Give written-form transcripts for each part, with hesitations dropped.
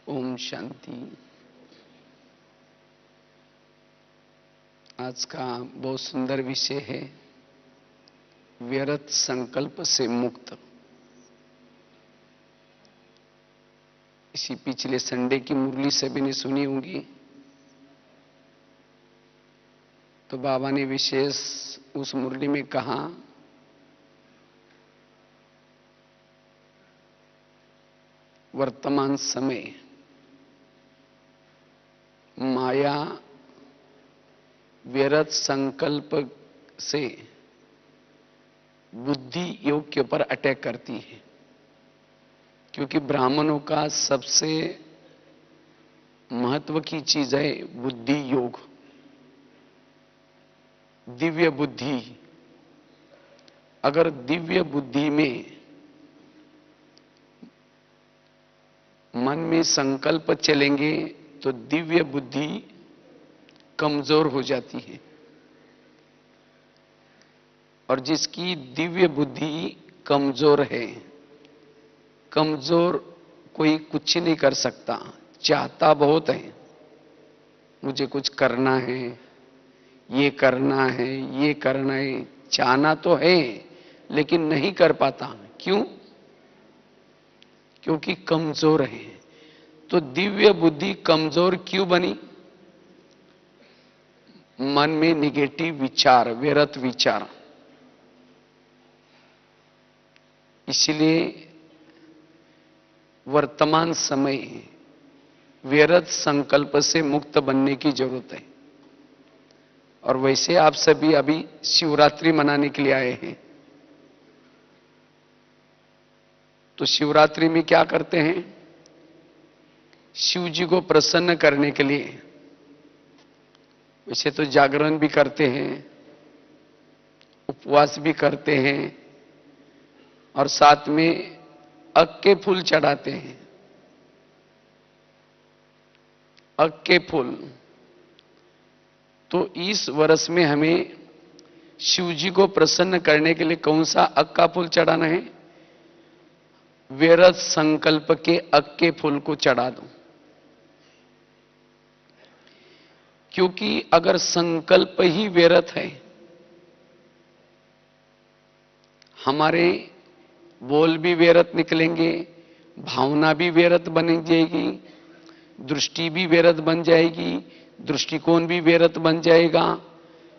ओम शांति। आज का बहुत सुंदर विषय है व्यर्थ संकल्प से मुक्त। इसी पिछले संडे की मुरली सभी ने सुनी होंगी। तो बाबा ने विशेष उस मुरली में कहा वर्तमान समय माया व्यर्थ संकल्प से बुद्धि योग के ऊपर अटैक करती है, क्योंकि ब्राह्मणों का सबसे महत्व की चीज है बुद्धि योग, दिव्य बुद्धि। अगर दिव्य बुद्धि में मन में संकल्प चलेंगे तो दिव्य बुद्धि कमजोर हो जाती है, और जिसकी दिव्य बुद्धि कमजोर है, कमजोर कोई कुछ नहीं कर सकता। चाहता बहुत है, मुझे कुछ करना है, ये करना है, ये करना है, चाहना तो है लेकिन नहीं कर पाता। क्यों? क्योंकि कमजोर है। तो दिव्य बुद्धि कमजोर क्यों बनी? मन में निगेटिव विचार, व्यर्थ विचार। इसलिए वर्तमान समय व्यर्थ संकल्प से मुक्त बनने की जरूरत है। और वैसे आप सभी अभी शिवरात्रि मनाने के लिए आए हैं, तो शिवरात्रि में क्या करते हैं? शिव जी को प्रसन्न करने के लिए वैसे तो जागरण भी करते हैं, उपवास भी करते हैं, और साथ में अग के फूल चढ़ाते हैं। अग के फूल तो इस वर्ष में हमें शिव जी को प्रसन्न करने के लिए कौन सा अग का फूल चढ़ाना है? व्यर्थ संकल्प के अग के फूल को चढ़ा दो। क्योंकि अगर संकल्प ही व्यर्थ है, हमारे बोल भी व्यर्थ निकलेंगे, भावना भी व्यर्थ बन जाएगी, दृष्टि भी व्यर्थ बन जाएगी, दृष्टिकोण भी व्यर्थ बन जाएगा,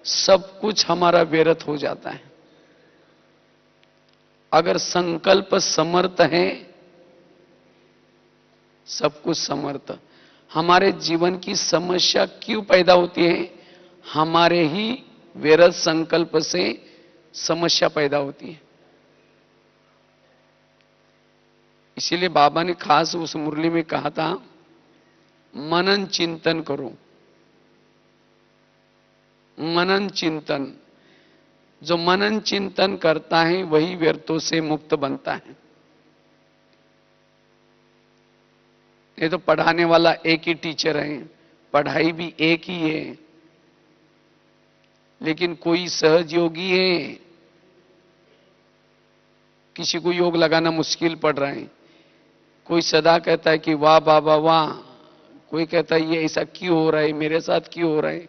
सब कुछ हमारा व्यर्थ हो जाता है। अगर संकल्प समर्थ है, सब कुछ समर्थ। हमारे जीवन की समस्या क्यों पैदा होती है? हमारे ही व्यर्थ संकल्प से समस्या पैदा होती है। इसीलिए बाबा ने खास उस मुरली में कहा था मनन चिंतन करो। मनन चिंतन, जो मनन चिंतन करता है वही व्यर्थों से मुक्त बनता है। ये तो पढ़ाने वाला एक ही टीचर है, पढ़ाई भी एक ही है, लेकिन कोई सहज योगी है, किसी को योग लगाना मुश्किल पड़ रहा है। कोई सदा कहता है कि वाह बाबा वाह, कोई कहता है ये ऐसा क्यों हो रहा है, मेरे साथ क्यों हो रहा है?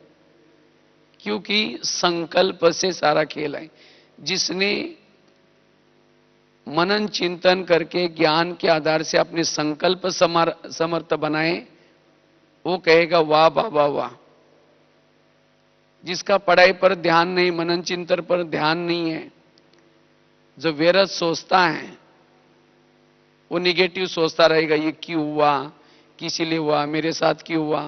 क्योंकि संकल्प से सारा खेल है। जिसने मनन चिंतन करके ज्ञान के आधार से अपने संकल्प समर्थ बनाए, वो कहेगा वाह बाबा वाह। जिसका पढ़ाई पर ध्यान नहीं, मनन चिंतन पर ध्यान नहीं है, जो व्यर्थ सोचता है, वो निगेटिव सोचता रहेगा, ये क्यों हुआ, किसी लिए हुआ, मेरे साथ क्यों हुआ।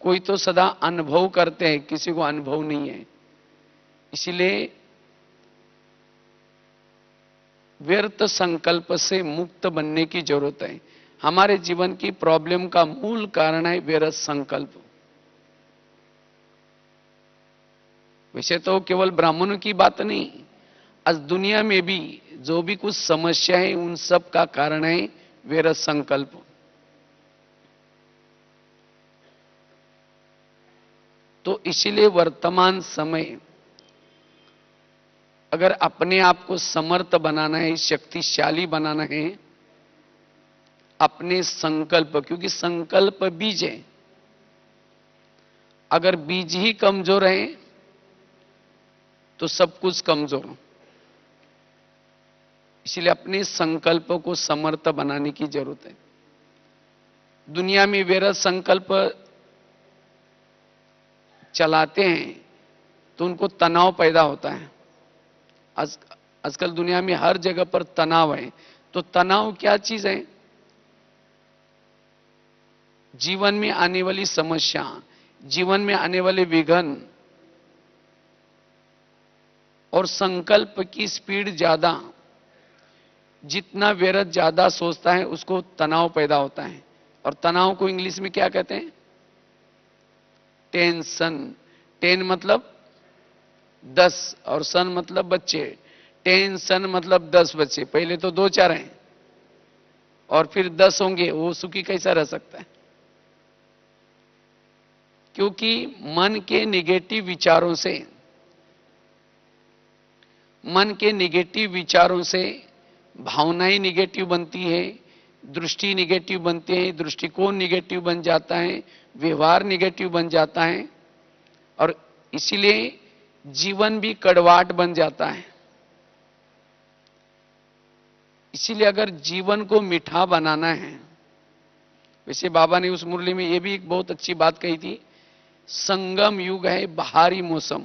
कोई तो सदा अनुभव करते हैं, किसी को अनुभव नहीं है। इसलिए व्यर्थ संकल्प से मुक्त बनने की जरूरत है। हमारे जीवन की प्रॉब्लम का मूल कारण है व्यर्थ संकल्प। वैसे तो केवल ब्राह्मणों की बात नहीं, आज दुनिया में भी जो भी कुछ समस्या है उन सब का कारण है व्यर्थ संकल्प। तो इसीलिए वर्तमान समय अगर अपने आप को समर्थ बनाना है, शक्तिशाली बनाना है, अपने संकल्प, क्योंकि संकल्प बीज है। अगर बीज ही कमजोर है तो सब कुछ कमजोर हो। इसलिए अपने संकल्प को समर्थ बनाने की जरूरत है। दुनिया में व्यर्थ संकल्प चलाते हैं तो उनको तनाव पैदा होता है। आजकल दुनिया में हर जगह पर तनाव है। तो तनाव क्या चीज है? जीवन में आने वाली समस्या, जीवन में आने वाले विघ्न और संकल्प की स्पीड ज्यादा, जितना व्यर्थ ज्यादा सोचता है उसको तनाव पैदा होता है। और तनाव को इंग्लिश में क्या कहते हैं? टेंशन। टेन मतलब 10 और सन मतलब बच्चे। टेंशन मतलब 10 बच्चे। पहले तो 2-4 हैं और फिर 10 होंगे, वो सुखी कैसा रह सकता है? क्योंकि मन के निगेटिव विचारों से, मन के निगेटिव विचारों से भावनाएं निगेटिव बनती है, दृष्टि निगेटिव बनती है, दृष्टिकोण निगेटिव बन जाता है, व्यवहार निगेटिव बन जाता है और इसीलिए जीवन भी कड़वाहट बन जाता है। इसीलिए अगर जीवन को मीठा बनाना है, वैसे बाबा ने उस मुरली में यह भी एक बहुत अच्छी बात कही थी, संगम युग है बहारी मौसम।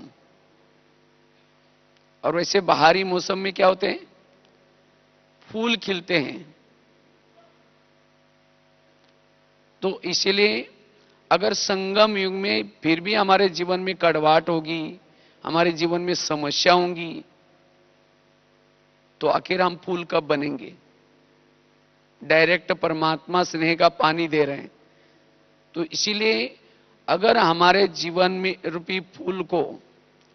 और वैसे बहारी मौसम में क्या होते हैं? फूल खिलते हैं। तो इसलिए अगर संगम युग में फिर भी हमारे जीवन में कड़वाहट होगी, हमारे जीवन में समस्या होंगी, तो आखिर हम फूल कब बनेंगे? डायरेक्ट परमात्मा स्नेह का पानी दे रहे हैं। तो इसीलिए अगर हमारे जीवन में रूपी फूल को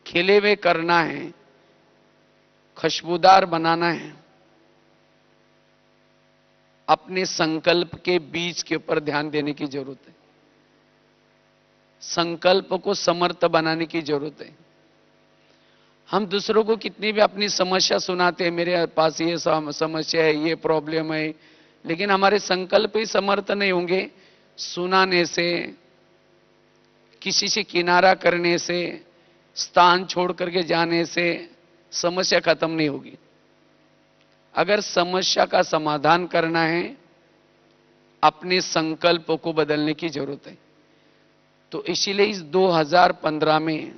खिले हुए करना है, खुशबूदार बनाना है, अपने संकल्प के बीज के ऊपर ध्यान देने की जरूरत है। संकल्प को समर्थ बनाने की जरूरत है। हम दूसरों को कितनी भी अपनी समस्या सुनाते हैं, मेरे पास ये समस्या है, ये प्रॉब्लम है, लेकिन हमारे संकल्प ही समर्थ नहीं होंगे। सुनाने से, किसी से किनारा करने से, स्थान छोड़ करके जाने से समस्या खत्म नहीं होगी। अगर समस्या का समाधान करना है, अपने संकल्प को बदलने की जरूरत है। तो इसीलिए इस 2015 में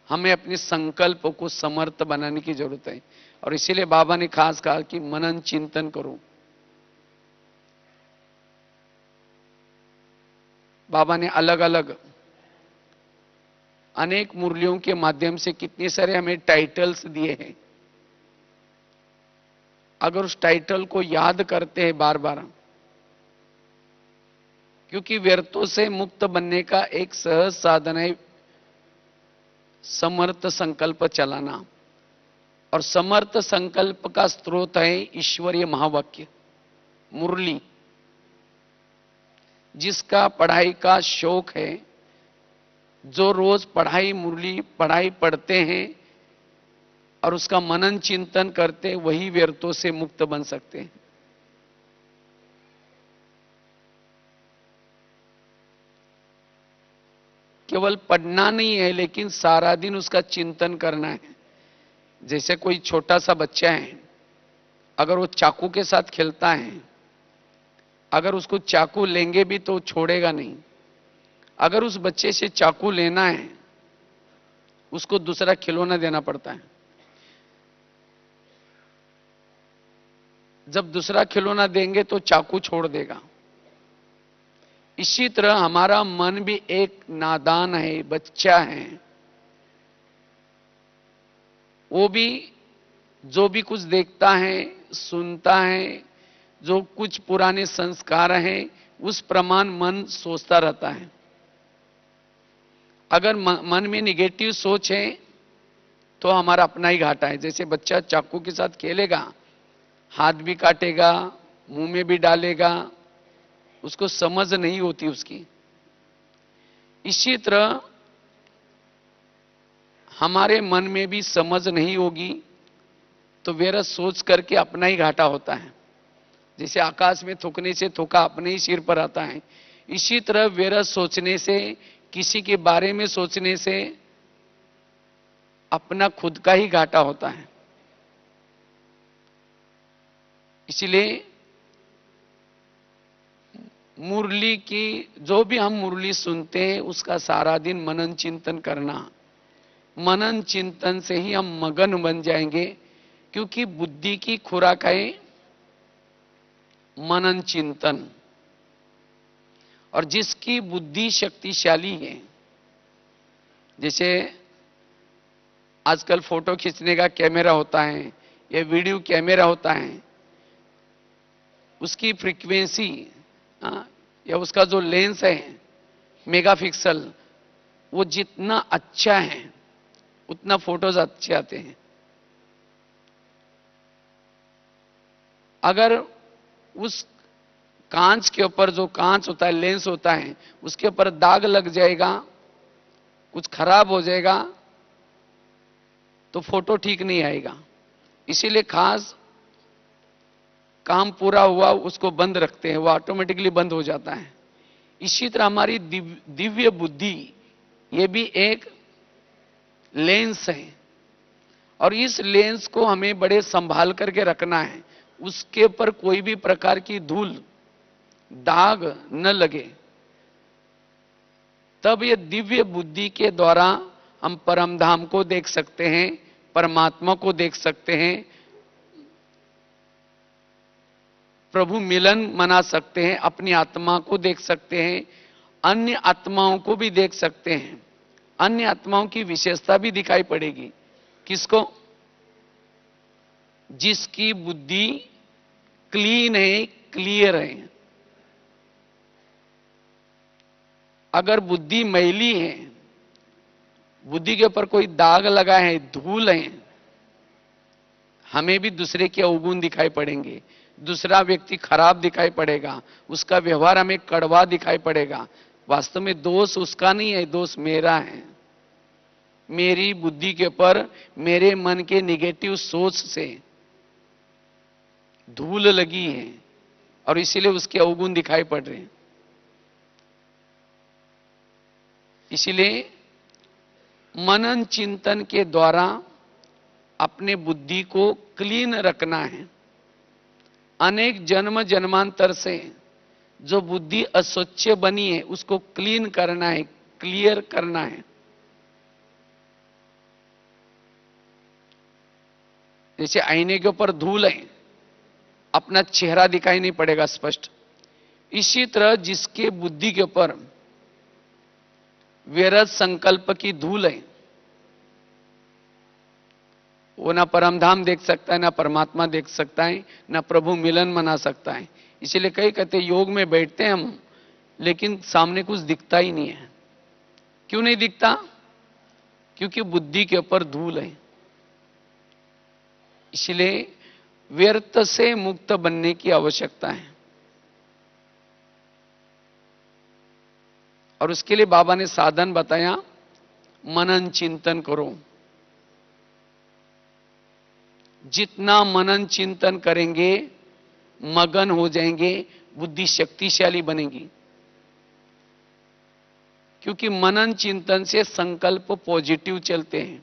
हमें अपने संकल्प को समर्थ बनाने की जरूरत है। और इसीलिए बाबा ने खास कहा कि मनन चिंतन करो। बाबा ने अलग अलग अनेक मुरलियों के माध्यम से कितने सारे हमें टाइटल्स दिए हैं। अगर उस टाइटल को याद करते हैं बार बार, क्योंकि व्यर्थों से मुक्त बनने का एक सहज साधन है समर्थ संकल्प चलाना। और समर्थ संकल्प का स्रोत है ईश्वरीय महावाक्य मुरली। जिसका पढ़ाई का शौक है, जो रोज पढ़ाई मुरली पढ़ाई पढ़ते हैं और उसका मनन चिंतन करते, वही व्यर्थों से मुक्त बन सकते हैं। केवल पढ़ना नहीं है, लेकिन सारा दिन उसका चिंतन करना है। जैसे कोई छोटा सा बच्चा है, अगर वो चाकू के साथ खेलता है, अगर उसको चाकू लेंगे भी तो छोड़ेगा नहीं। अगर उस बच्चे से चाकू लेना है, उसको दूसरा खिलौना देना पड़ता है। जब दूसरा खिलौना देंगे तो चाकू छोड़ देगा। इसी तरह हमारा मन भी एक नादान है, बच्चा है। वो भी जो भी कुछ देखता है, सुनता है, जो कुछ पुराने संस्कार हैं, उस प्रमाण मन सोचता रहता है। अगर मन में निगेटिव सोच है तो हमारा अपना ही घाटा है। जैसे बच्चा चाकू के साथ खेलेगा, हाथ भी काटेगा, मुंह में भी डालेगा, उसको समझ नहीं होती उसकी। इसी तरह हमारे मन में भी समझ नहीं होगी तो व्यर्थ सोच करके अपना ही घाटा होता है। जैसे आकाश में थूकने से थूका अपने ही सिर पर आता है, इसी तरह व्यर्थ सोचने से, किसी के बारे में सोचने से अपना खुद का ही घाटा होता है। इसलिए मुरली की, जो भी हम मुरली सुनते हैं उसका सारा दिन मनन चिंतन करना। मनन चिंतन से ही हम मगन बन जाएंगे, क्योंकि बुद्धि की खुराक है मनन चिंतन। और जिसकी बुद्धि शक्तिशाली है, जैसे आजकल फोटो खींचने का कैमरा होता है या वीडियो कैमरा होता है, उसकी फ्रीक्वेंसी या उसका जो लेंस है मेगापिक्सल, वो जितना अच्छा है उतना फोटोज अच्छे आते हैं। अगर उस कांच के ऊपर, जो कांच होता है, लेंस होता है, उसके ऊपर दाग लग जाएगा, कुछ खराब हो जाएगा, तो फोटो ठीक नहीं आएगा। इसीलिए खास काम पूरा हुआ उसको बंद रखते हैं, वो ऑटोमेटिकली बंद हो जाता है। इसी तरह हमारी दिव्य बुद्धि, ये भी एक लेंस है, और इस लेंस को हमें बड़े संभाल करके रखना है, उसके ऊपर कोई भी प्रकार की धूल दाग न लगे। तब ये दिव्य बुद्धि के द्वारा हम परम धाम को देख सकते हैं, परमात्मा को देख सकते हैं, प्रभु मिलन मना सकते हैं, अपनी आत्मा को देख सकते हैं, अन्य आत्माओं को भी देख सकते हैं। अन्य आत्माओं की विशेषता भी दिखाई पड़ेगी। किसको? जिसकी बुद्धि क्लीन है, क्लियर है। अगर बुद्धि मैली है, बुद्धि के ऊपर कोई दाग लगा है, धूल है, हमें भी दूसरे के अवगुण दिखाई पड़ेंगे, दूसरा व्यक्ति खराब दिखाई पड़ेगा, उसका व्यवहार हमें कड़वा दिखाई पड़ेगा। वास्तव में दोष उसका नहीं है, दोष मेरा है। मेरी बुद्धि के ऊपर, मेरे मन के निगेटिव सोच से धूल लगी है, और इसीलिए उसके अवगुण दिखाई पड़ रहे हैं। इसीलिए मनन चिंतन के द्वारा अपने बुद्धि को क्लीन रखना है। अनेक जन्म जन्मांतर से जो बुद्धि अस्वच्छ बनी है, उसको क्लीन करना है, क्लियर करना है। जैसे आईने के ऊपर धूल है, अपना चेहरा दिखाई नहीं पड़ेगा स्पष्ट। इसी तरह जिसके बुद्धि के ऊपर व्यर्थ संकल्प की धूल है, वो ना परमधाम देख सकता है, ना परमात्मा देख सकता है, ना प्रभु मिलन मना सकता है। इसीलिए कई कहते योग में बैठते हैं हम, लेकिन सामने कुछ दिखता ही नहीं है। क्यों नहीं दिखता? क्योंकि बुद्धि के ऊपर धूल है। इसलिए व्यर्थ से मुक्त बनने की आवश्यकता है, और उसके लिए बाबा ने साधन बताया, मनन चिंतन करो। जितना मनन चिंतन करेंगे, मगन हो जाएंगे, बुद्धि शक्तिशाली बनेगी। क्योंकि मनन चिंतन से संकल्प पॉजिटिव चलते हैं,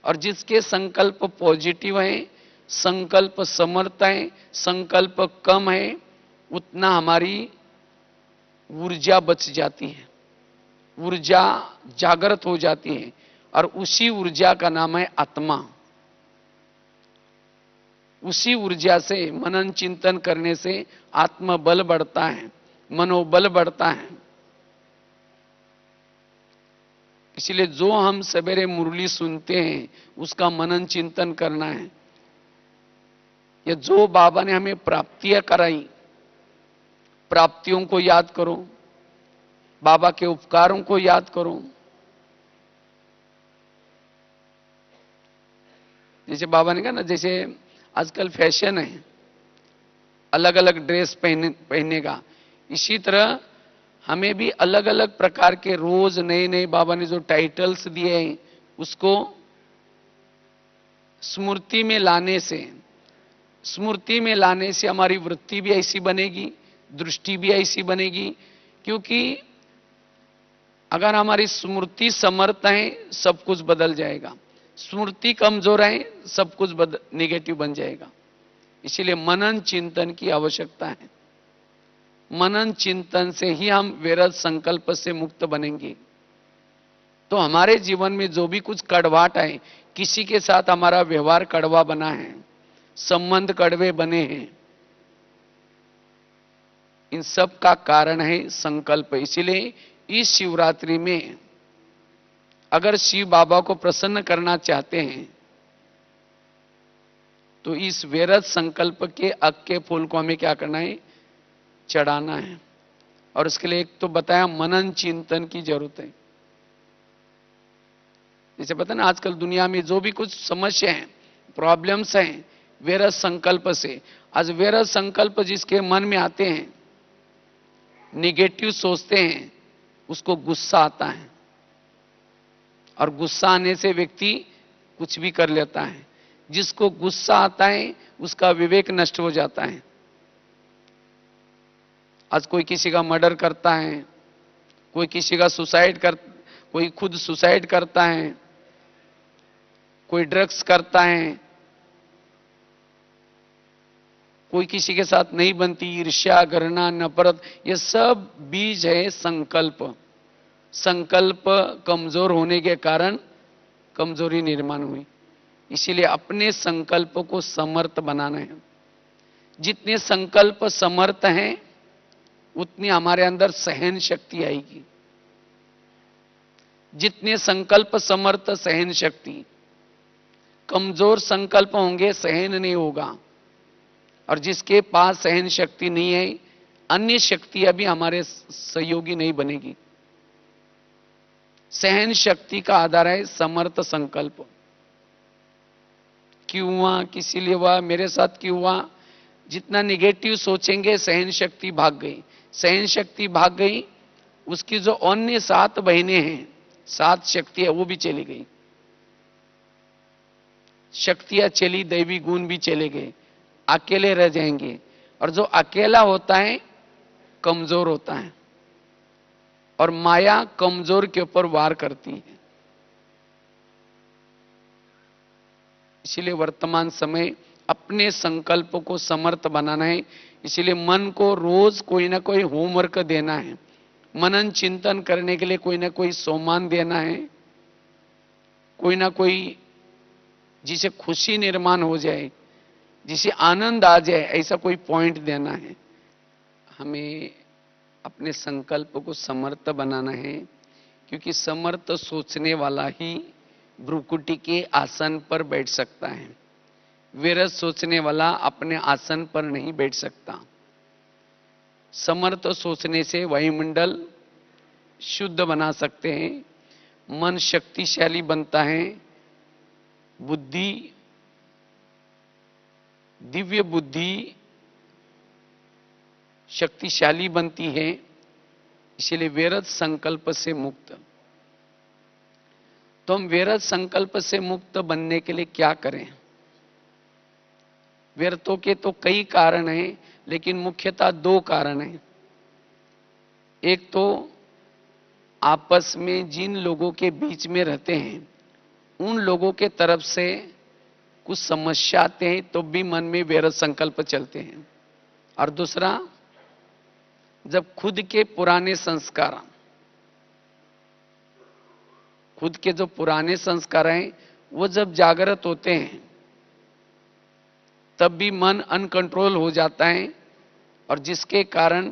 और जिसके संकल्प पॉजिटिव हैं, संकल्प समर्थ है, संकल्प कम है, उतना हमारी ऊर्जा बच जाती है, ऊर्जा जागृत हो जाती है, और उसी ऊर्जा का नाम है आत्मा। उसी ऊर्जा से, मनन चिंतन करने से आत्मबल बढ़ता है, मनोबल बढ़ता है। इसलिए जो हम सवेरे मुरली सुनते हैं, उसका मनन चिंतन करना है। या जो बाबा ने हमें प्राप्तियां कराई, प्राप्तियों को याद करो, बाबा के उपकारों को याद करो। जैसे बाबा ने कहा ना, जैसे आजकल फैशन है अलग अलग ड्रेस पहनने का, इसी तरह हमें भी अलग अलग प्रकार के रोज नए नए बाबा ने जो टाइटल्स दिए हैं, उसको स्मृति में लाने से स्मृति में लाने से हमारी वृत्ति भी ऐसी बनेगी, दृष्टि भी ऐसी बनेगी। क्योंकि अगर हमारी स्मृति समर्थ है सब कुछ बदल जाएगा, स्मृति कमजोर है सब कुछ निगेटिव बन जाएगा। इसीलिए मनन चिंतन की आवश्यकता है। मनन चिंतन से ही हम विरत संकल्प से मुक्त बनेंगे। तो हमारे जीवन में जो भी कुछ कड़वाहट है, किसी के साथ हमारा व्यवहार कड़वा बना है, संबंध कड़वे बने हैं, इन सब का कारण है संकल्प। इसीलिए इस शिवरात्रि में अगर शिव बाबा को प्रसन्न करना चाहते हैं तो इस विरत संकल्प के अग के फूल को हमें क्या करना है, चढ़ाना है। और उसके लिए एक तो बताया मनन चिंतन की जरूरत है। जैसे पता ना आजकल दुनिया में जो भी कुछ समस्या है, प्रॉब्लम्स हैं, विरत संकल्प से। आज विरत संकल्प जिसके मन में आते हैं, निगेटिव सोचते हैं, उसको गुस्सा आता है और गुस्सा आने से व्यक्ति कुछ भी कर लेता है। जिसको गुस्सा आता है उसका विवेक नष्ट हो जाता है। आज कोई किसी का मर्डर करता है, कोई किसी का कोई खुद सुसाइड करता है, कोई ड्रग्स करता है, कोई किसी के साथ नहीं बनती, ईर्ष्या, घृणा, नफरत, ये सब बीज है संकल्प। संकल्प कमजोर होने के कारण कमजोरी निर्माण हुई। इसीलिए अपने संकल्प को समर्थ बनाना है। जितने संकल्प समर्थ हैं उतनी हमारे अंदर सहन शक्ति आएगी। जितने संकल्प समर्थ सहन शक्ति, कमजोर संकल्प होंगे सहन नहीं होगा। और जिसके पास सहन शक्ति नहीं है, अन्य शक्तियां भी हमारे सहयोगी नहीं बनेगी। सहन शक्ति का आधार है समर्थ संकल्प। क्यों हुआ, किसी लिए हुआ, मेरे साथ क्यों हुआ, जितना निगेटिव सोचेंगे सहन शक्ति भाग गई। सहन शक्ति भाग गई, उसकी जो अन्य 7 बहनें हैं, 7 शक्तियां, वो भी चली गई। शक्तियां चली, दैवी गुण भी चले गए, अकेले रह जाएंगे। और जो अकेला होता है कमजोर होता है, और माया कमजोर के ऊपर वार करती है। इसीलिए वर्तमान समय अपने संकल्प को समर्थ बनाना है। इसीलिए मन को रोज कोई ना कोई होमवर्क देना है। मनन चिंतन करने के लिए कोई ना कोई सोमान देना है, कोई ना कोई जिसे खुशी निर्माण हो जाए, जिसे आनंद आ जाए, ऐसा कोई पॉइंट देना है। हमें अपने संकल्प को समर्थ बनाना है, क्योंकि समर्थ सोचने वाला ही भ्रुकुटी के आसन पर बैठ सकता है। विरत सोचने वाला अपने आसन पर नहीं बैठ सकता। समर्थ सोचने से वायुमंडल शुद्ध बना सकते हैं, मन शक्तिशाली बनता है, बुद्धि, दिव्य बुद्धि शक्तिशाली बनती है। इसलिए विरत संकल्प से मुक्त। तो हम विरत संकल्प से मुक्त बनने के लिए क्या करें? विरतों के तो कई कारण हैं, लेकिन मुख्यतः 2 कारण हैं। एक तो आपस में जिन लोगों के बीच में रहते हैं, उन लोगों के तरफ से कुछ समस्या आते हैं तो भी मन में विरत संकल्प चलते हैं। और दूसरा, जब खुद के पुराने संस्कार, खुद के जो पुराने संस्कार हैं वो जब जागृत होते हैं तब भी मन अनकंट्रोल हो जाता है, और जिसके कारण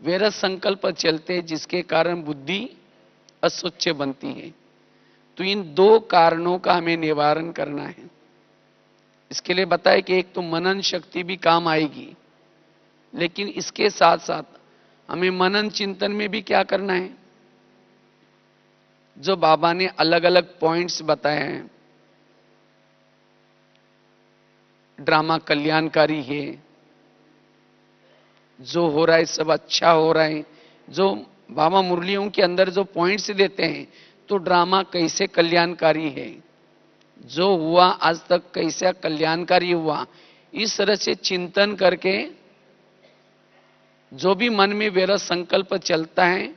विरत संकल्प चलते हैं, जिसके कारण बुद्धि अस्वच्छ बनती है। तो इन 2 कारणों का हमें निवारण करना है। इसके लिए बताया कि एक तो मनन शक्ति भी काम आएगी, लेकिन इसके साथ साथ हमें मनन चिंतन में भी क्या करना है, जो बाबा ने अलग अलग पॉइंट्स बताए हैं। ड्रामा कल्याणकारी है, जो हो रहा है सब अच्छा हो रहा है। जो बाबा मुरलियों के अंदर जो पॉइंट्स देते हैं, तो ड्रामा कैसे कल्याणकारी है, जो हुआ आज तक कैसा कल्याणकारी हुआ, इस तरह से चिंतन करके जो भी मन में व्यर्थ संकल्प चलता है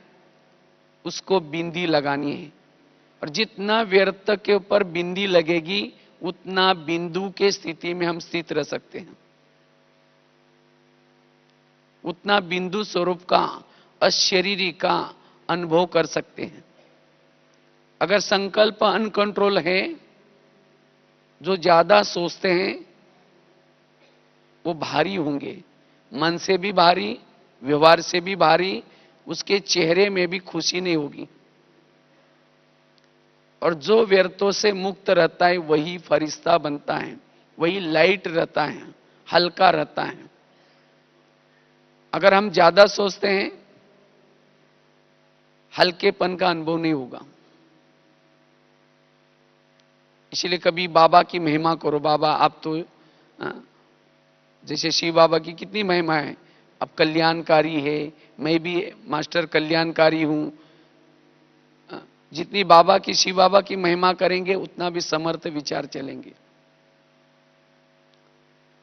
उसको बिंदी लगानी है, और जितना व्यर्थ के ऊपर बिंदी लगेगी उतना बिंदु के स्थिति में हम स्थित रह सकते हैं, उतना बिंदु स्वरूप का अशरीरी का अनुभव कर सकते हैं। अगर संकल्प अनकंट्रोल है, जो ज्यादा सोचते हैं वो भारी होंगे, मन से भी भारी, व्यवहार से भी भारी, उसके चेहरे में भी खुशी नहीं होगी। और जो व्यर्थों से मुक्त रहता है वही फरिश्ता बनता है, वही लाइट रहता है, हल्का रहता है। अगर हम ज्यादा सोचते हैं हल्केपन का अनुभव नहीं होगा। इसलिए कभी बाबा की महिमा करो। बाबा आप तो जैसे शिव बाबा की कितनी महिमा है, अब कल्याणकारी है, मैं भी मास्टर कल्याणकारी हूं। जितनी बाबा की, शिव बाबा की महिमा करेंगे उतना भी समर्थ विचार चलेंगे।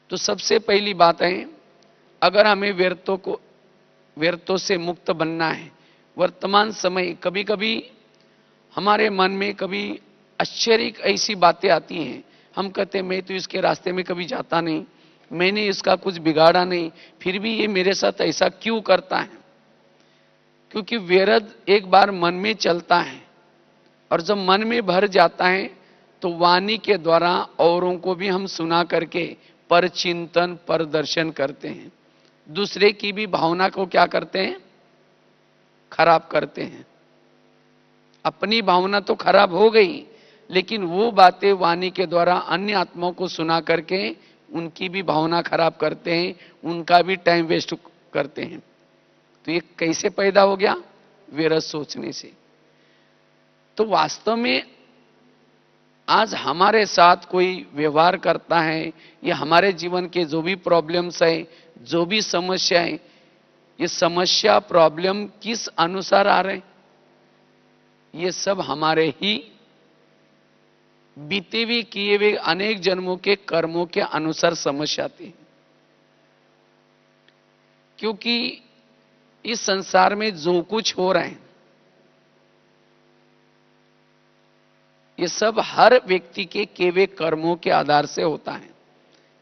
तो सबसे पहली बात है, अगर हमें व्यर्थों से मुक्त बनना है, वर्तमान समय कभी कभी हमारे मन में कभी आश्चर्य ऐसी बातें आती हैं, हम कहते हैं मैं तो इसके रास्ते में कभी जाता नहीं, मैंने इसका कुछ बिगाड़ा नहीं, फिर भी ये मेरे साथ ऐसा क्यों करता है? क्योंकि व्यर्थ एक बार मन में चलता है, और जब मन में भर जाता है तो वाणी के द्वारा औरों को भी हम सुना करके पर चिंतन पर दर्शन करते हैं, दूसरे की भी भावना को क्या करते हैं? खराब करते हैं। अपनी भावना तो खराब हो गई, लेकिन वो बातें वाणी के द्वारा अन्य आत्माओं को सुना करके उनकी भी भावना खराब करते हैं, उनका भी टाइम वेस्ट करते हैं। तो ये कैसे पैदा हो गया? व्यर्थ सोचने से। तो वास्तव में आज हमारे साथ कोई व्यवहार करता है, या हमारे जीवन के जो भी प्रॉब्लम्स है, जो भी समस्या है, ये समस्या प्रॉब्लम किस अनुसार आ रहे हैं? ये सब हमारे ही बीते हुए किए हुए अनेक जन्मों के कर्मों के अनुसार समस्या आती है। क्योंकि इस संसार में जो कुछ हो रहा है ये सब हर व्यक्ति के किए हुए कर्मों के आधार से होता है।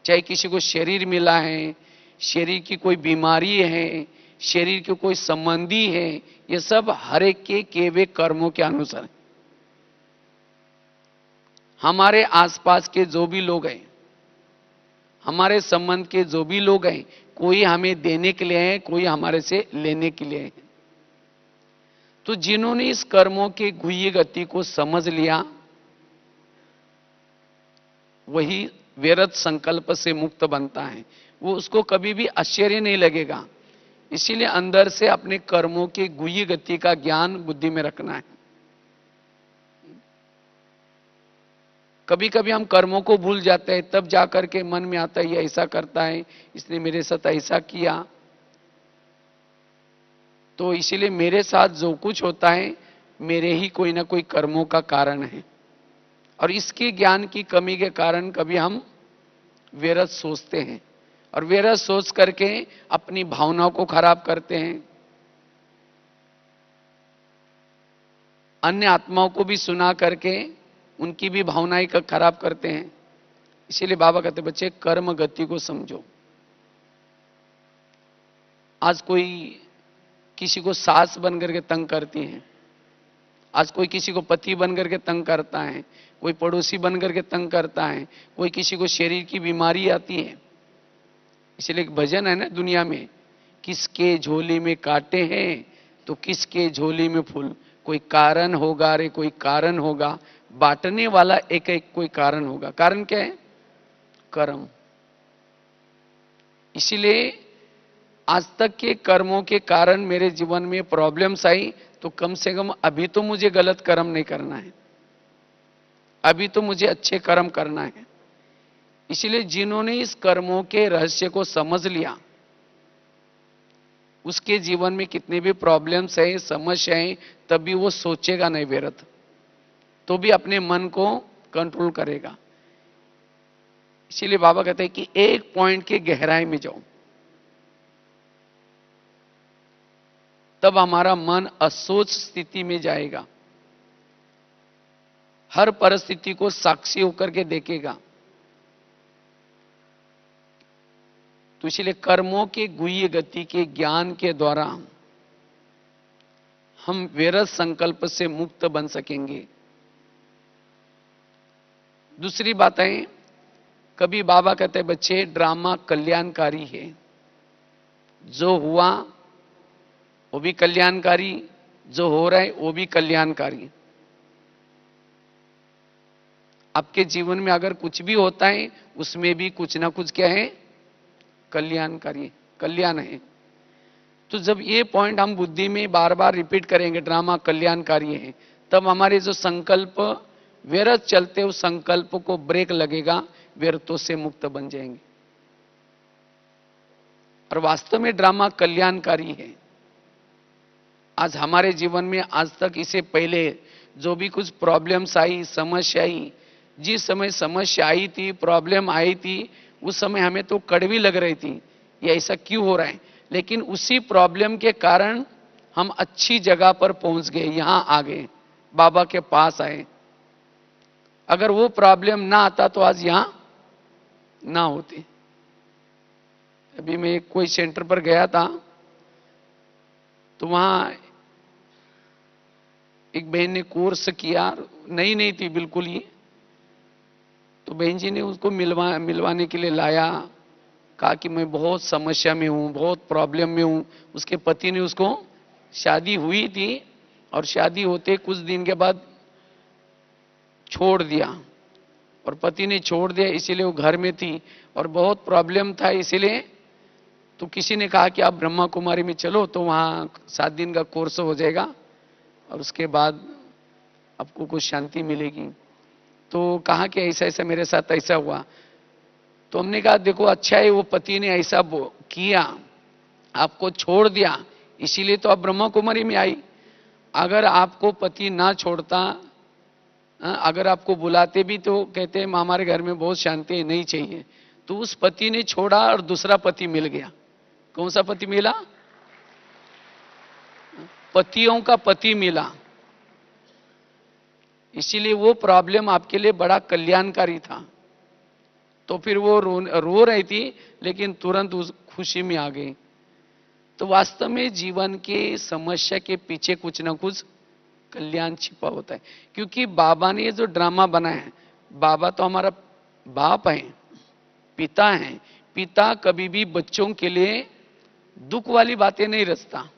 चाहे किसी को शरीर मिला है, शरीर की कोई बीमारी है, शरीर के कोई संबंधी है, ये सब हर एक के किए हुए कर्मों के अनुसार है। हमारे आसपास के जो भी लोग हैं, हमारे संबंध के जो भी लोग हैं, कोई हमें देने के लिए है, कोई हमारे से लेने के लिए है। तो जिन्होंने इस कर्मों के गुह्य गति को समझ लिया वही व्यर्थ संकल्प से मुक्त बनता है। वो उसको कभी भी आश्चर्य नहीं लगेगा। इसीलिए अंदर से अपने कर्मों की गुह्य गति का ज्ञान बुद्धि में रखना है। कभी कभी हम कर्मों को भूल जाते हैं, तब जाकर के मन में आता है ये ऐसा करता है, इसने मेरे साथ ऐसा किया, तो इसीलिए मेरे साथ जो कुछ होता है मेरे ही कोई ना कोई कर्मों का कारण है। और इसके ज्ञान की कमी के कारण कभी हम व्यर्थ सोचते हैं, और व्यर्थ सोच करके अपनी भावनाओं को खराब करते हैं, अन्य आत्माओं को भी सुना करके उनकी भी भावनाएं खराब करते हैं। इसीलिए बाबा कहते बच्चे कर्म गति को समझो। आज कोई किसी को सास बन करके तंग करती है, आज कोई किसी को पति बन करके तंग करता है, कोई पड़ोसी बन करके तंग करता है, कोई किसी को शरीर की बीमारी आती है। इसलिए एक भजन है ना दुनिया में, किसके झोली में कांटे हैं तो किसके झोली में फूल। कोई कारण होगा रे, कोई कारण होगा, बांटने वाला एक एक कोई कारण होगा। कारण क्या है? कर्म। इसीलिए आज तक के कर्मों के कारण मेरे जीवन में प्रॉब्लम्स आई, तो कम से कम अभी तो मुझे गलत कर्म नहीं करना है, अभी तो मुझे अच्छे कर्म करना है। इसलिए जिन्होंने इस कर्मों के रहस्य को समझ लिया उसके जीवन में कितने भी प्रॉब्लम्स है, समस्याएं, तभी वो सोचेगा नहीं व्यर्थ, तो भी अपने मन को कंट्रोल करेगा। इसीलिए बाबा कहते हैं कि एक पॉइंट के गहराई में जाओ, तब हमारा मन असोच स्थिति में जाएगा, हर परिस्थिति को साक्षी होकर के देखेगा। तो इसलिए कर्मों के गुह्य गति के ज्ञान के द्वारा हम विरत संकल्प से मुक्त बन सकेंगे। दूसरी बात है, कभी बाबा कहते हैं बच्चे ड्रामा कल्याणकारी है, जो हुआ वो भी कल्याणकारी, जो हो रहा है वो भी कल्याणकारी। आपके जीवन में अगर कुछ भी होता है उसमें भी कुछ ना कुछ क्या है, कल्याणकारी, कल्याण है। तो जब ये पॉइंट हम बुद्धि में बार बार रिपीट करेंगे, ड्रामा कल्याणकारी है, तब हमारे जो संकल्प व्यर्थ चलते उस संकल्प को ब्रेक लगेगा, व्यर्थों से मुक्त बन जाएंगे। और वास्तव में ड्रामा कल्याणकारी है। आज हमारे जीवन में आज तक इससे पहले जो भी कुछ प्रॉब्लम्स आई, समस्या आई, जिस समय समस्या आई थी, प्रॉब्लम आई थी, उस समय हमें तो कड़वी लग रही थी, ये ऐसा क्यों हो रहा है, लेकिन उसी प्रॉब्लम के कारण हम अच्छी जगह पर पहुंच गए, यहां आ गए, बाबा के पास आए। अगर वो प्रॉब्लम ना आता तो आज यहां ना होती। अभी मैं कोई सेंटर पर गया था, तो वहां एक बहन ने कोर्स किया, नई नहीं थी बिल्कुल ही, तो बहन जी ने उसको मिलवाने के लिए लाया, कहा कि मैं बहुत समस्या में हूं, बहुत प्रॉब्लम में हूं। उसके पति ने उसको, शादी हुई थी और शादी होते कुछ दिन के बाद छोड़ दिया, और पति ने छोड़ दिया, इसीलिए वो घर में थी और बहुत प्रॉब्लम था। इसीलिए तो किसी ने कहा कि आप ब्रह्मा कुमारी में चलो, तो वहां 7 दिन का कोर्स हो जाएगा और उसके बाद आपको कुछ शांति मिलेगी। तो कहा कि ऐसा ऐसा मेरे साथ ऐसा हुआ। तो हमने कहा देखो अच्छा है वो पति ने ऐसा किया, आपको छोड़ दिया, इसीलिए तो आप ब्रह्मा कुमारी में आई। अगर आपको पति ना छोड़ता, अगर आपको बुलाते भी तो कहते हैं हमारे घर में बहुत शांति नहीं चाहिए, तो उस पति ने छोड़ा और दूसरा पति मिल गया। कौन सा पति मिला? पतियों का पति मिला। इसीलिए वो प्रॉब्लम आपके लिए बड़ा कल्याणकारी था। तो फिर वो रो रही थी, लेकिन तुरंत उस खुशी में आ गई। तो वास्तव में जीवन के समस्या के पीछे कुछ ना कुछ कल्याण छिपा होता है। क्योंकि बाबा ने ये जो ड्रामा बनाया है, बाबा तो हमारा बाप है, पिता है। पिता कभी भी बच्चों के लिए दुख वाली बातें नहीं रचता,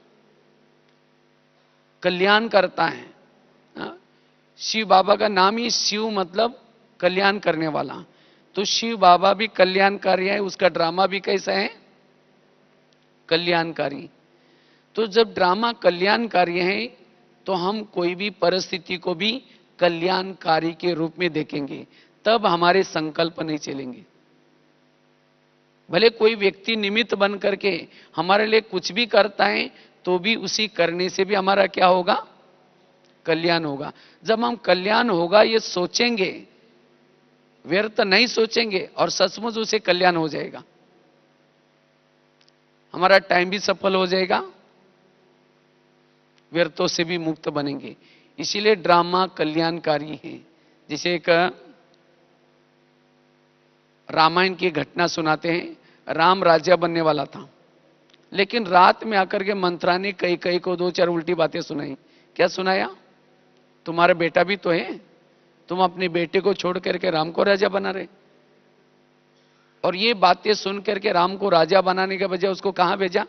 कल्याण करता है। शिव बाबा का नाम ही शिव मतलब कल्याण करने वाला। तो शिव बाबा भी कल्याणकारी है, उसका ड्रामा भी कैसा है? कल्याणकारी। तो जब ड्रामा कल्याणकारी है तो हम कोई भी परिस्थिति को भी कल्याणकारी के रूप में देखेंगे, तब हमारे संकल्प नहीं चलेंगे। भले कोई व्यक्ति निमित्त बन करके हमारे लिए कुछ भी करता है, तो भी उसी करने से भी हमारा क्या होगा? कल्याण होगा। जब हम कल्याण होगा ये सोचेंगे, व्यर्थ नहीं सोचेंगे, और सचमुच उसे कल्याण हो जाएगा, हमारा टाइम भी सफल हो जाएगा, व्यर्थों से भी मुक्त बनेंगे। इसीलिए ड्रामा कल्याणकारी है। जैसे एक रामायण की घटना सुनाते हैं। राम राजा बनने वाला था, लेकिन रात में आकर के मंत्रा ने कई को 2-4 उल्टी बातें सुनाई। क्या सुनाया? तुम्हारा बेटा भी तो है, तुम अपने बेटे को छोड़ करके राम को राजा बना रहे। और ये बातें सुन करके राम को राजा बनाने के बजाय उसको कहां भेजा?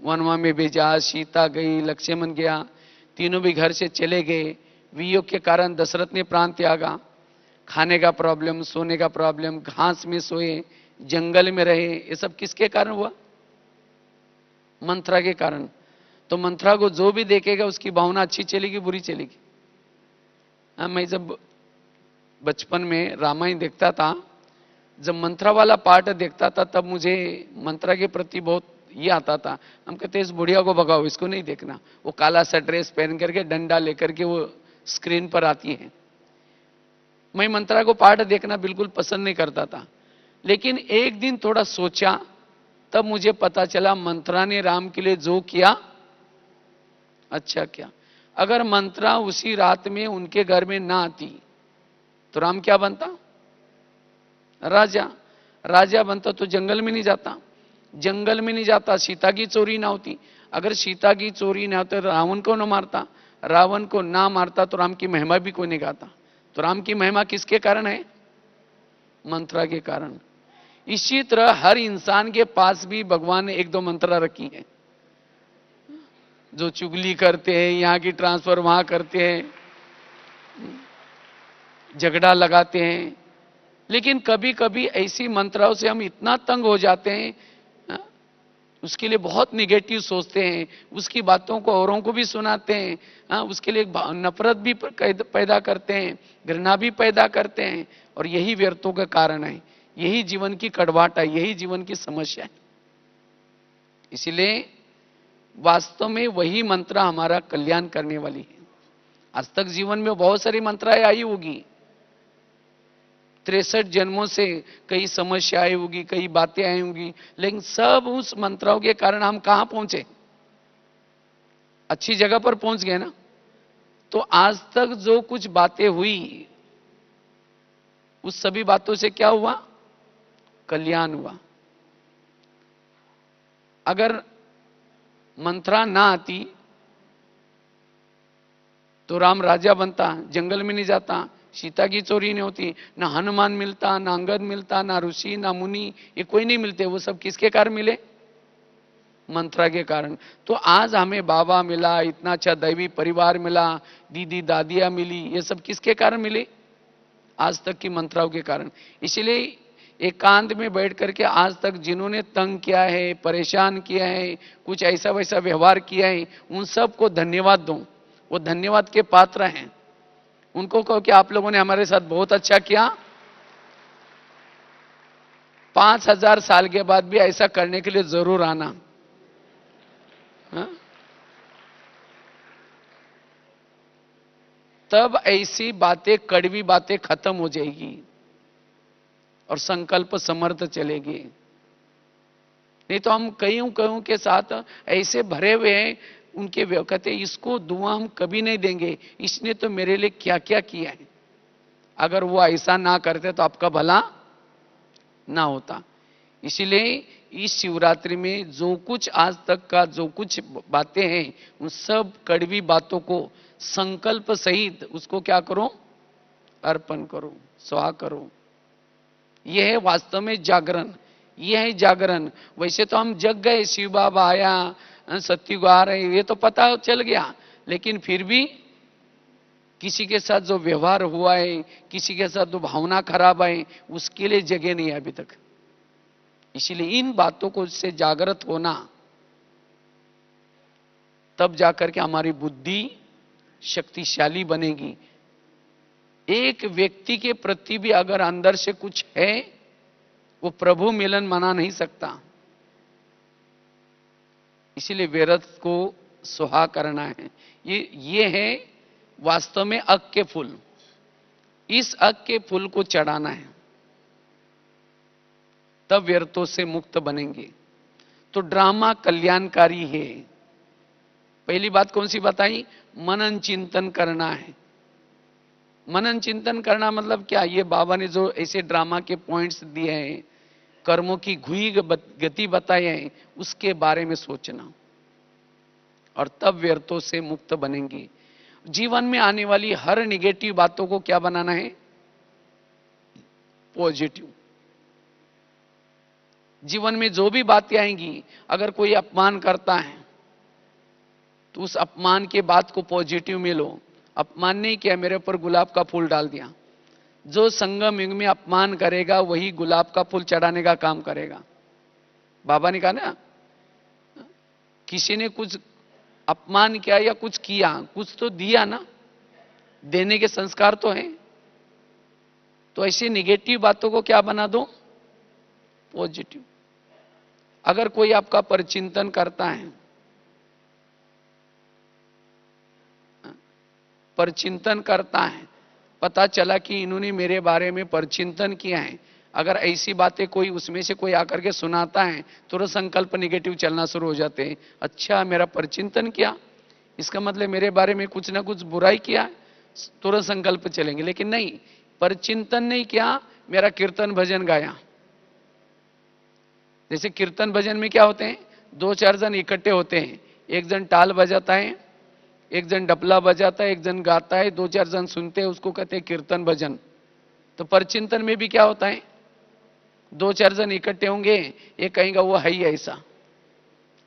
वनवा में भेजा। सीता गई, लक्ष्मण गया, तीनों भी घर से चले गए। वियोग के कारण दशरथ ने प्राण त्यागा। खाने का प्रॉब्लम, सोने का प्रॉब्लम, घास में सोए, जंगल में रहे। ये सब किसके कारण हुआ? मंत्रा के कारण। तो मंत्रा को जो भी देखेगा उसकी भावना अच्छी चलेगी, बुरी चलेगी। मैं जब बचपन में रामायण देखता था, जब मंत्रा वाला पार्ट देखता था, तब मुझे मंत्रा के प्रति बहुत ये आता था। हम कहते इस बुढ़िया को भगाओ, इसको नहीं देखना। वो काला सा ड्रेस पहन करके डंडा लेकर के वो स्क्रीन पर आती है। मैं मंत्रा को पाठ देखना बिल्कुल पसंद नहीं करता था, लेकिन एक दिन थोड़ा सोचा, तब मुझे पता चला मंत्रा ने राम के लिए जो किया अच्छा क्या। अगर मंत्रा उसी रात में उनके घर में ना आती तो राम क्या बनता? राजा। राजा बनता तो जंगल में नहीं जाता, जंगल में नहीं जाता सीता की चोरी ना होती, अगर सीता की चोरी ना होती तो रावण को ना मारता, रावण को ना मारता तो राम की महिमा भी कोई नहीं गाता। तो राम की महिमा किसके कारण है? मंत्रा के कारण। इसी तरह हर इंसान के पास भी भगवान ने एक दो मंत्रा रखी है। जो चुगली करते हैं, यहां की ट्रांसफर वहां करते हैं, झगड़ा लगाते हैं, लेकिन कभी कभी ऐसी मंत्राओं से हम इतना तंग हो जाते हैं, उसके लिए बहुत निगेटिव सोचते हैं, उसकी बातों को औरों को भी सुनाते हैं, उसके लिए नफरत भी पैदा करते हैं, घृणा भी पैदा करते हैं, और यही व्यर्थों का कारण है, यही जीवन की कड़वाहट है, यही जीवन की समस्या है। इसलिए वास्तव में वही मंत्रा हमारा कल्याण करने वाली है। आज तक जीवन में बहुत सारी मंत्राएं आई होगी, 63 जन्मों से कई समस्याएं होगी, कई बातें आई होगी, लेकिन सब उस मंत्राओं के कारण हम कहां पहुंचे? अच्छी जगह पर पहुंच गए ना। तो आज तक जो कुछ बातें हुई, उस सभी बातों से क्या हुआ? कल्याण हुआ। अगर मंत्रा ना आती तो राम राजा बनता, जंगल में नहीं जाता, सीता की चोरी नहीं होती, ना हनुमान मिलता, ना अंगद मिलता, ना ऋषि, ना मुनि, ये कोई नहीं मिलते। वो सब किसके कारण मिले? मंत्रा के कारण। तो आज हमें बाबा मिला, इतना अच्छा दैवी परिवार मिला, दीदी दादियां मिली, ये सब किसके कारण मिले? आज तक की मंत्राओं के कारण। इसलिए एकांत में बैठ करके आज तक जिन्होंने तंग किया है, परेशान किया है, कुछ ऐसा वैसा व्यवहार किया है, उन सबको धन्यवाद दो, वो धन्यवाद के पात्र हैं। उनको कहो कि आप लोगों ने हमारे साथ बहुत अच्छा किया, 5000 साल के बाद भी ऐसा करने के लिए जरूर आना। हा? तब ऐसी बातें, कड़वी बातें खत्म हो जाएगी और संकल्प समर्थ चलेगी। नहीं तो हम कईयों के साथ ऐसे भरे हुए हैं, उनके कहते इसको दुआ हम कभी नहीं देंगे, इसने तो मेरे लिए क्या क्या किया है। अगर वो ऐसा ना करते तो आपका भला ना होता। इसीलिए इस शिवरात्रि में जो कुछ आज तक का जो कुछ बातें हैं, उन सब कड़वी बातों को संकल्प सहित उसको क्या करो? अर्पण करो, स्वाहा करो। यह है वास्तव में जागरण, यह है जागरण। वैसे तो हम जग गए, शिव बाबा आया, सत्युग आ रहे, ये तो पता चल गया, लेकिन फिर भी किसी के साथ जो व्यवहार हुआ है, किसी के साथ जो भावना खराब है, उसके लिए जगह नहीं है अभी तक। इसीलिए इन बातों को से जागृत होना, तब जाकर के हमारी बुद्धि शक्तिशाली बनेगी। एक व्यक्ति के प्रति भी अगर अंदर से कुछ है, वो प्रभु मिलन मना नहीं सकता। इसीलिए व्रत को सुहा करना है। ये है वास्तव में अग के फूल, इस अग के फूल को चढ़ाना है, तब व्यर्थों से मुक्त बनेंगे। तो ड्रामा कल्याणकारी है। पहली बात कौन सी बताई? मनन चिंतन करना है। मनन चिंतन करना मतलब क्या? ये बाबा ने जो ऐसे ड्रामा के पॉइंट्स दिए हैं, कर्मों की घुई गति बताई है, उसके बारे में सोचना, और तब व्यर्थों से मुक्त बनेंगे। जीवन में आने वाली हर निगेटिव बातों को क्या बनाना है? पॉजिटिव। जीवन में जो भी बातें आएंगी, अगर कोई अपमान करता है तो उस अपमान के बात को पॉजिटिव में लो। अपमान नहीं किया, मेरे ऊपर गुलाब का फूल डाल दिया। जो संगम युग में अपमान करेगा वही गुलाब का फूल चढ़ाने का काम करेगा। बाबा ने कहा ना, किसी ने कुछ अपमान किया या कुछ किया, कुछ तो दिया ना, देने के संस्कार तो हैं। तो ऐसी निगेटिव बातों को क्या बना दो? पॉजिटिव। अगर कोई आपका परचिंतन करता है, परचिंतन करता है, पता चला कि इन्होंने मेरे बारे में परचिंतन किया है, अगर ऐसी बातें कोई उसमें से कोई आकर के सुनाता है, तुरंत संकल्प निगेटिव चलना शुरू हो जाते हैं। अच्छा, मेरा परचिंतन किया, इसका मतलब मेरे बारे में कुछ ना कुछ बुराई किया, तुरंत संकल्प चलेंगे। लेकिन नहीं, परचिंतन नहीं किया, मेरा कीर्तन भजन गाया। जैसे कीर्तन भजन में क्या होते हैं, दो चार जन इकट्ठे होते हैं, एक जन टाल बजाता है, एक जन डपला बजाता है, एक जन गाता है, दो चार जन सुनते हैं, उसको कहते हैं कीर्तन भजन। तो परचिंतन में भी क्या होता है, दो चार जन इकट्ठे होंगे, एक कहेगा वो है ही ऐसा,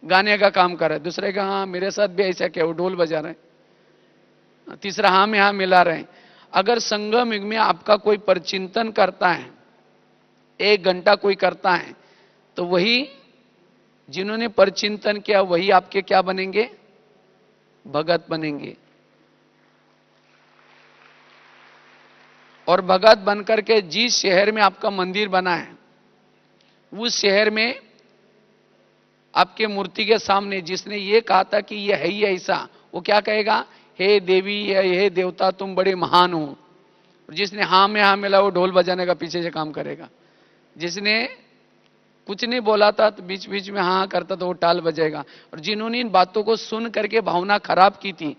गाने का काम कर रहा है, दूसरे का हाँ मेरे साथ भी ऐसा क्या, वो ढोल बजा रहे हैं, तीसरा हाँ में हाँ मिला रहे हैं। अगर संगम युग में आपका कोई परचिंतन करता है, 1 घंटा कोई करता है, तो वही जिन्होंने परचिंतन किया वही आपके क्या बनेंगे, भगत बनेंगे। और भगत बनकर के जिस शहर में आपका मंदिर बना है, उस शहर में आपके मूर्ति के सामने जिसने ये कहा था कि ये है ही ऐसा, वो क्या कहेगा, हे देवी या हे देवता तुम बड़े महान हो। जिसने हाँ में हाँ मिला वो ढोल बजाने का पीछे से काम करेगा। जिसने कुछ नहीं बोला था तो बीच बीच में हाँ करता तो वो टाल बजाएगा। और जिन्होंने इन बातों को सुन करके भावना खराब की थी,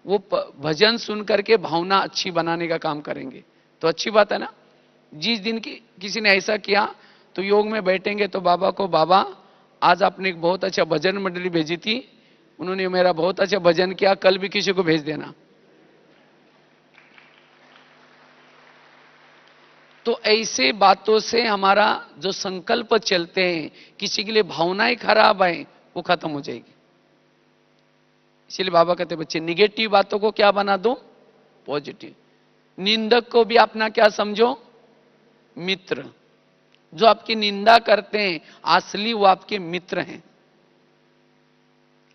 वो भजन सुन करके भावना अच्छी बनाने का काम करेंगे। तो अच्छी बात है ना। जिस दिन किसी ने ऐसा किया तो योग में बैठेंगे तो बाबा को, बाबा आज आपने एक बहुत अच्छा भजन मंडली भेजी थी, उन्होंने मेरा बहुत अच्छा भजन किया, कल भी किसी को भेज देना। तो ऐसे बातों से हमारा जो संकल्प चलते हैं, किसी के लिए भावनाएं खराब है वो खत्म हो जाएगी। इसलिए बाबा कहते बच्चे निगेटिव बातों को क्या बना दो, पॉजिटिव। निंदक को भी अपना क्या समझो, मित्र। जो आपकी निंदा करते हैं असली वो आपके मित्र हैं।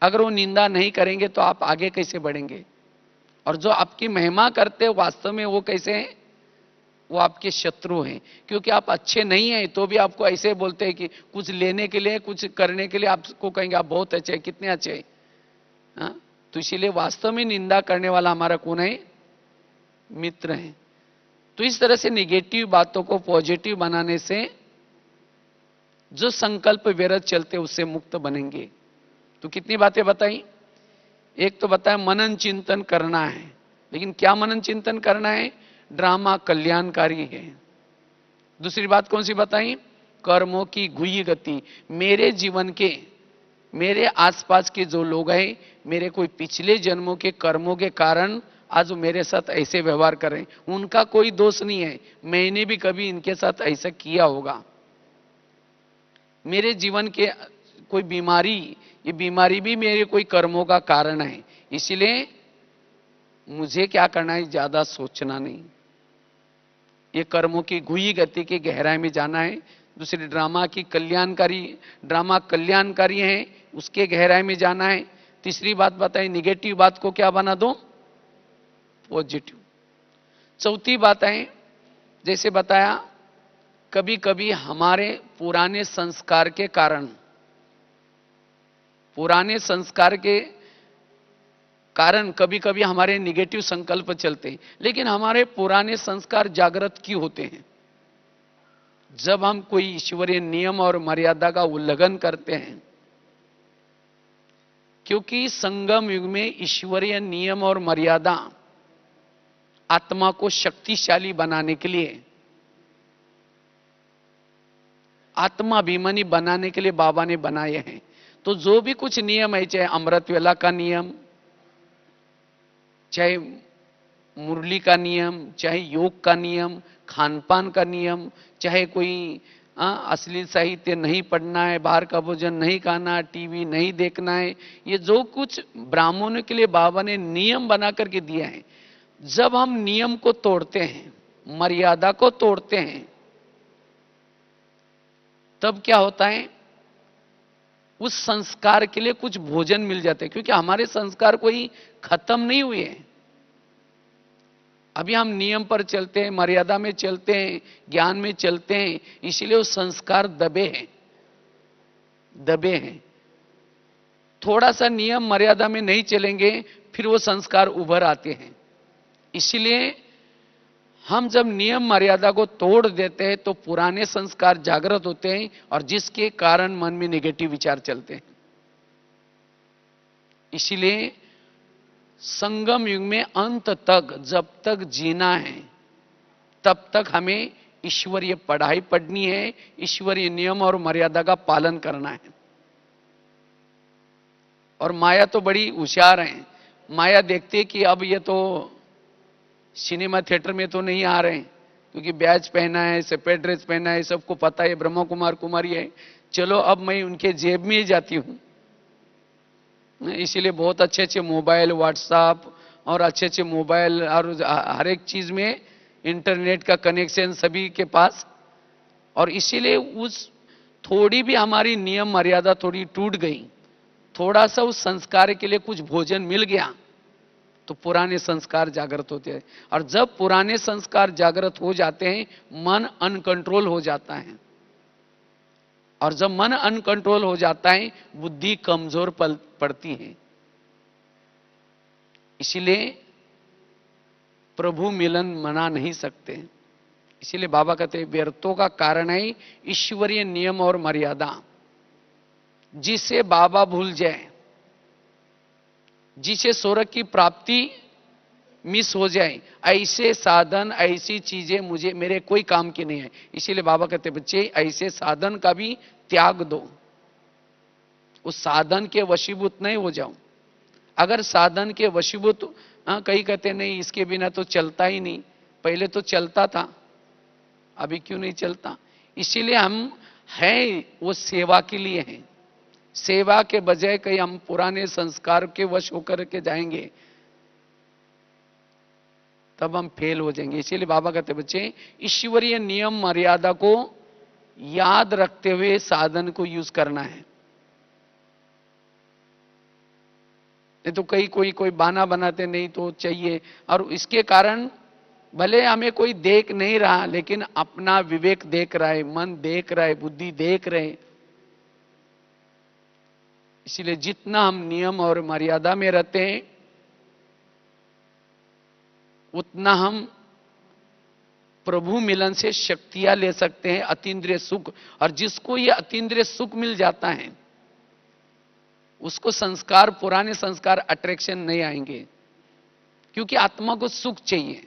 अगर वो निंदा नहीं करेंगे तो आप आगे कैसे बढ़ेंगे। और जो आपकी महिमा करते हैं वास्तव में वो कैसे हैं, वो आपके शत्रु हैं। क्योंकि आप अच्छे नहीं हैं तो भी आपको ऐसे बोलते हैं कि कुछ लेने के लिए, कुछ करने के लिए आपको कहेंगे आप बहुत अच्छे हैं, कितने अच्छे हैं। हाँ? तो इसीलिए वास्तव में निंदा करने वाला हमारा कौन है, मित्र है। तो इस तरह से निगेटिव बातों को पॉजिटिव बनाने से जो संकल्प विरत चलते उससे मुक्त बनेंगे। तो कितनी बातें बताई, एक तो बताया मनन चिंतन करना है, लेकिन क्या मनन चिंतन करना है, ड्रामा कल्याणकारी है। दूसरी बात कौन सी बताई, कर्मों की गुई गति। मेरे जीवन के, मेरे आसपास के जो लोग हैं, मेरे कोई पिछले जन्मों के कर्मों के कारण आज वो मेरे साथ ऐसे व्यवहार कर रहे हैं, उनका कोई दोष नहीं है, मैंने भी कभी इनके साथ ऐसा किया होगा। मेरे जीवन के कोई बीमारी, ये बीमारी भी मेरे कोई कर्मों का कारण है। इसलिए मुझे क्या करना है, ज्यादा सोचना नहीं, ये कर्मों की गुई गति की गहराई में जाना है। दूसरी ड्रामा की कल्याणकारी, ड्रामा कल्याणकारी है, उसके गहराई में जाना है। तीसरी बात बताई निगेटिव बात को क्या बना दो, पॉजिटिव। चौथी बात है, जैसे बताया कभी कभी हमारे पुराने संस्कार के कारण, पुराने संस्कार के कारण कभी कभी हमारे निगेटिव संकल्प चलते हैं। लेकिन हमारे पुराने संस्कार जागृत क्यों होते हैं, जब हम कोई ईश्वरीय नियम और मर्यादा का उल्लंघन करते हैं। क्योंकि संगम युग में ईश्वरीय नियम और मर्यादा आत्मा को शक्तिशाली बनाने के लिए, आत्माभिमानी बनाने के लिए बाबा ने बनाए हैं। तो जो भी कुछ नियम है, चाहे अमृत वेला का नियम, चाहे मुरली का नियम, चाहे योग का नियम, खान पान का नियम, चाहे कोई अश्लील साहित्य नहीं पढ़ना है, बाहर का भोजन नहीं खाना, टीवी नहीं देखना है, ये जो कुछ ब्राह्मणों के लिए बाबा ने नियम बना करके दिया है, जब हम नियम को तोड़ते हैं, मर्यादा को तोड़ते हैं, तब क्या होता है, उस संस्कार के लिए कुछ भोजन मिल जाते हैं। क्योंकि हमारे संस्कार कोई खत्म नहीं हुए हैं, अभी हम नियम पर चलते हैं, मर्यादा में चलते हैं, ज्ञान में चलते हैं, इसलिए वो संस्कार दबे हैं, दबे हैं। थोड़ा सा नियम मर्यादा में नहीं चलेंगे, फिर वो संस्कार उभर आते हैं। इसलिए हम जब नियम मर्यादा को तोड़ देते हैं तो पुराने संस्कार जागृत होते हैं और जिसके कारण मन में नेगेटिव विचार चलते हैं। इसीलिए संगम युग में अंत तक जब तक जीना है तब तक हमें ईश्वरीय पढ़ाई पढ़नी है, ईश्वरीय नियम और मर्यादा का पालन करना है। और माया तो बड़ी होशियार है, माया देखती है कि अब ये तो सिनेमा थिएटर में तो नहीं आ रहे हैं क्योंकि बैज पहना है, सेपरेट ड्रेस पहना है, सबको पता है ब्रह्म कुमार कुमारी है, चलो अब मैं उनके जेब में ही जाती हूं। इसीलिए बहुत अच्छे अच्छे मोबाइल, व्हाट्सएप और अच्छे अच्छे मोबाइल और हर एक चीज में इंटरनेट का कनेक्शन सभी के पास। और इसीलिए उस थोड़ी भी हमारी नियम मर्यादा थोड़ी टूट गई, थोड़ा सा उस संस्कार के लिए कुछ भोजन मिल गया तो पुराने संस्कार जागृत होते हैं। और जब पुराने संस्कार जागृत हो जाते हैं मन अनकंट्रोल हो जाता है, और जब मन अनकंट्रोल हो जाता है बुद्धि कमजोर पड़ती है। इसीलिए प्रभु मिलन मना नहीं सकते। इसीलिए बाबा कहते हैं व्यर्थों का कारण है ईश्वरीय नियम और मर्यादा, जिसे बाबा भूल जाए, जिसे स्वर्ग की प्राप्ति मिस हो जाए, ऐसे साधन ऐसी चीजें मुझे मेरे कोई काम की नहीं है। इसीलिए बाबा कहते बच्चे ऐसे साधन का भी त्याग दो, उस साधन के वशीभूत नहीं हो जाओ। अगर साधन के वशीभूत, कई कहते नहीं इसके बिना तो चलता ही नहीं, पहले तो चलता था अभी क्यों नहीं चलता। इसीलिए हम हैं वो सेवा के लिए हैं, सेवा के बजाय कहीं हम पुराने संस्कार के वश होकर के जाएंगे तब हम फेल हो जाएंगे। इसीलिए बाबा कहते बच्चे ईश्वरीय नियम मर्यादा को याद रखते हुए साधन को यूज करना है। नहीं तो कई कोई बहाना बनाते नहीं तो चाहिए, और इसके कारण भले हमें कोई देख नहीं रहा लेकिन अपना विवेक देख रहा है, मन देख रहा है, बुद्धि देख रहे। इसीलिए जितना हम नियम और मर्यादा में रहते हैं उतना हम प्रभु मिलन से शक्तियां ले सकते हैं, अतीन्द्रिय सुख। और जिसको ये अतीन्द्रिय सुख मिल जाता है उसको संस्कार, पुराने संस्कार अट्रैक्शन नहीं आएंगे, क्योंकि आत्मा को सुख चाहिए।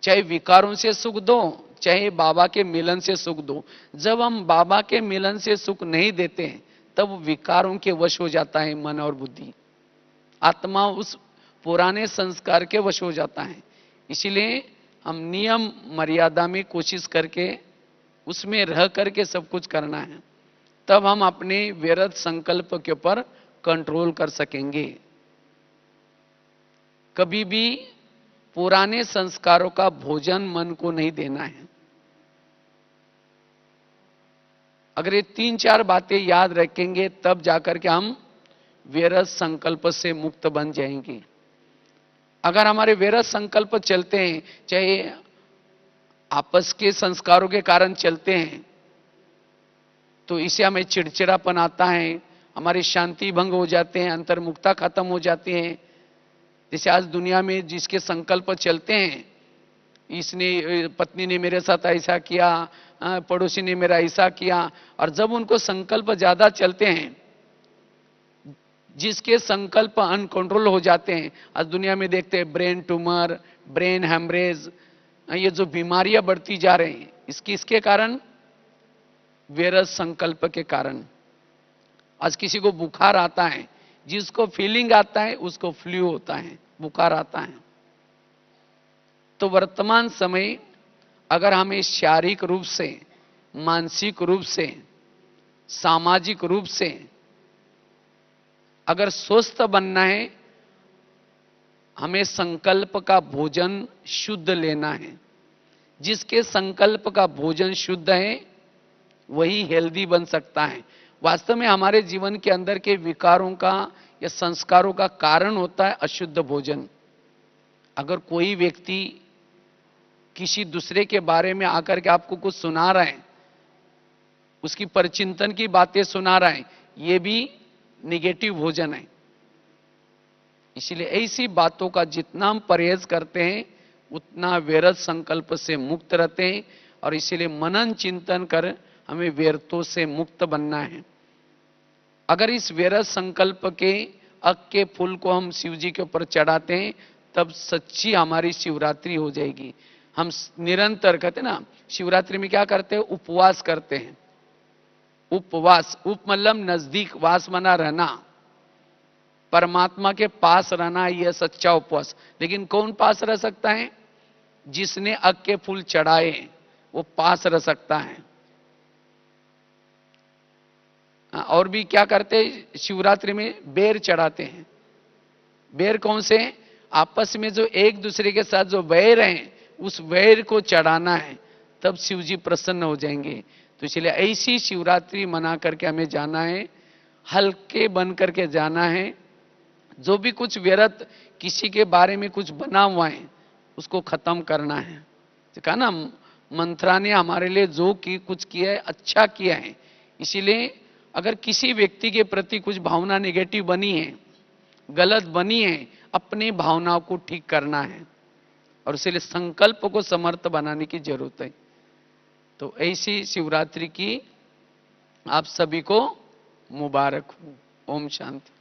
चाहे विकारों से सुख दो, चाहे बाबा के मिलन से सुख दो। जब हम बाबा के मिलन से सुख नहीं देते हैं तब विकारों के वश हो जाता है मन और बुद्धि, आत्मा उस पुराने संस्कार के वश हो जाता है। इसीलिए हम नियम मर्यादा में कोशिश करके उसमें रह करके सब कुछ करना है, तब हम अपने व्यर्थ संकल्प के ऊपर कंट्रोल कर सकेंगे। कभी भी पुराने संस्कारों का भोजन मन को नहीं देना है। अगर ये 3-4 बातें याद रखेंगे तब जाकर के हम व्यर्थ संकल्प से मुक्त बन जाएंगे। अगर हमारे व्यर्थ संकल्प चलते हैं, चाहे आपस के संस्कारों के कारण चलते हैं, तो इससे हमें चिड़चिड़ापन आता है, हमारी शांति भंग हो जाते हैं, अंतर्मुखता खत्म हो जाती है। जैसे आज दुनिया में जिसके संकल्प चलते हैं, इसने पत्नी ने मेरे साथ ऐसा किया, पड़ोसी ने मेरा ऐसा किया, और जब उनको संकल्प ज्यादा चलते हैं, जिसके संकल्प अनकंट्रोल हो जाते हैं, आज दुनिया में देखते हैं ब्रेन ट्यूमर, ब्रेन हेमरेज, ये जो बीमारियां बढ़ती जा रही हैं, इसके कारण व्यर्थ संकल्प के कारण। आज किसी को बुखार आता है, जिसको फीलिंग आता है उसको फ्लू होता है, बुखार आता है। तो वर्तमान समय अगर हमें शारीरिक रूप से, मानसिक रूप से, सामाजिक रूप से अगर स्वस्थ बनना है, हमें संकल्प का भोजन शुद्ध लेना है। जिसके संकल्प का भोजन शुद्ध है वही हेल्दी बन सकता है। वास्तव में हमारे जीवन के अंदर के विकारों का या संस्कारों का कारण होता है अशुद्ध भोजन। अगर कोई व्यक्ति किसी दूसरे के बारे में आकर के आपको कुछ सुना रहा है, उसकी परचिंतन की बातें सुना रहा है, यह भी निगेटिव भोजन है। इसलिए ऐसी बातों का जितना हम परहेज करते हैं उतना व्यर्थ संकल्प से मुक्त रहते हैं। और इसीलिए मनन चिंतन कर हमें व्यर्थों से मुक्त बनना है। अगर इस व्यर्थ संकल्प के अक के फूल को हम शिव जी के ऊपर चढ़ाते हैं, तब सच्ची हमारी शिवरात्रि हो जाएगी। हम निरंतर कहते ना, शिवरात्रि में क्या करते हैं? उपवास करते हैं। उपवास, उप मतलब नजदीक, वास मना रहना, परमात्मा के पास रहना, यह सच्चा उपवास। लेकिन कौन पास रह सकता है? जिसने अग के फूल चढ़ाए वो पास रह सकता है। और भी क्या करते हैं? शिवरात्रि में बेर चढ़ाते हैं। बेर कौन से? आपस में जो एक दूसरे के साथ जो वैर हैं, उस वैर को चढ़ाना है, तब शिव जी प्रसन्न हो जाएंगे। तो इसलिए ऐसी शिवरात्रि मना करके हमें जाना है, हल्के बन करके जाना है। जो भी कुछ व्यर्थ किसी के बारे में कुछ बना हुआ है, उसको खत्म करना है। तो कहा ना, मंत्रा ने हमारे लिए जो कुछ किया है, अच्छा किया है। इसीलिए अगर किसी व्यक्ति के प्रति कुछ भावना नेगेटिव बनी है, गलत बनी है, अपनी भावनाओं को ठीक करना है। और इसलिए संकल्प को समर्थ बनाने की जरूरत है। तो ऐसी शिवरात्रि की आप सभी को मुबारक हो। ओम शांति।